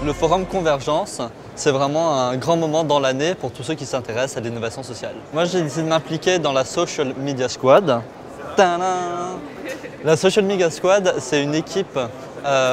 Le forum Convergence, c'est vraiment un grand moment dans l'année pour tous ceux qui s'intéressent à l'innovation sociale. Moi, j'ai décidé de m'impliquer dans la Social Media Squad. Tadam! La Social Media Squad, c'est une équipe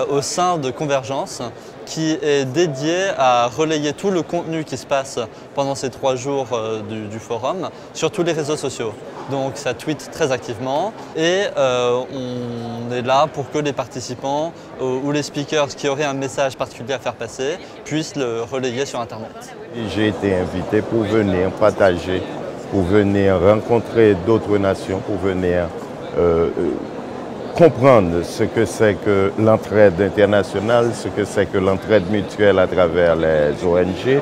au sein de Convergence qui est dédiée à relayer tout le contenu qui se passe pendant ces 3 jours du forum sur tous les réseaux sociaux. Donc ça tweet très activement et on est là pour que les participants ou les speakers qui auraient un message particulier à faire passer puissent le relayer sur Internet. J'ai été invité pour venir partager, pour venir rencontrer d'autres nations, pour venir comprendre ce que c'est que l'entraide internationale, ce que c'est que l'entraide mutuelle à travers les ONG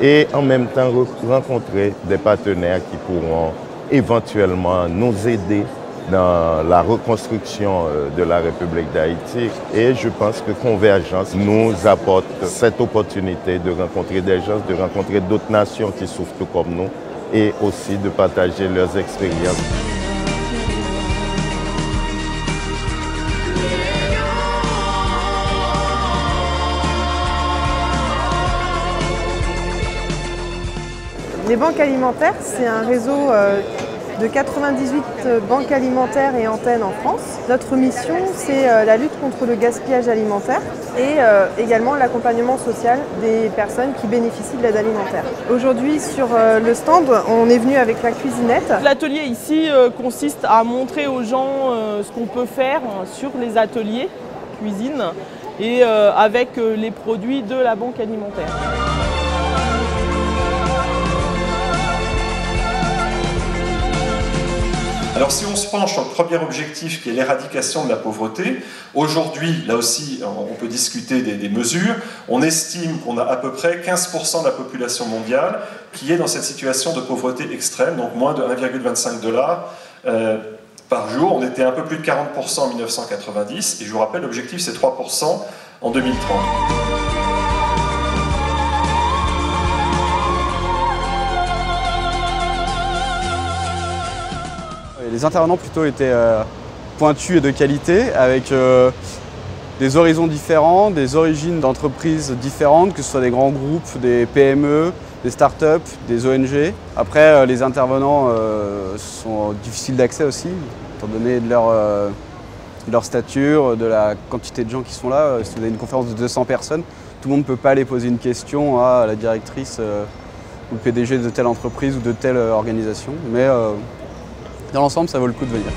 et en même temps rencontrer des partenaires qui pourront éventuellement nous aider dans la reconstruction de la République d'Haïti. Et je pense que Convergence nous apporte cette opportunité de rencontrer des gens, de rencontrer d'autres nations qui souffrent tout comme nous et aussi de partager leurs expériences. Les banques alimentaires, c'est un réseau de 98 banques alimentaires et antennes en France. Notre mission, c'est la lutte contre le gaspillage alimentaire et également l'accompagnement social des personnes qui bénéficient de l'aide alimentaire. Aujourd'hui, sur le stand, on est venu avec la cuisinette. L'atelier ici consiste à montrer aux gens ce qu'on peut faire sur les ateliers cuisine et avec les produits de la banque alimentaire. Alors si on se penche sur le premier objectif qui est l'éradication de la pauvreté, aujourd'hui, là aussi, on peut discuter des mesures. On estime qu'on a à peu près 15% de la population mondiale qui est dans cette situation de pauvreté extrême, donc moins de 1,25 $ par jour. On était un peu plus de 40% en 1990, et je vous rappelle, l'objectif c'est 3% en 2030. Les intervenants plutôt étaient pointus et de qualité, avec des horizons différents, des origines d'entreprises différentes, que ce soit des grands groupes, des PME, des startups, des ONG. Après, les intervenants sont difficiles d'accès aussi, étant donné de leur stature, de la quantité de gens qui sont là. Si vous avez une conférence de 200 personnes, tout le monde ne peut pas aller poser une question à la directrice ou le PDG de telle entreprise ou de telle organisation. Mais dans l'ensemble, ça vaut le coup de venir.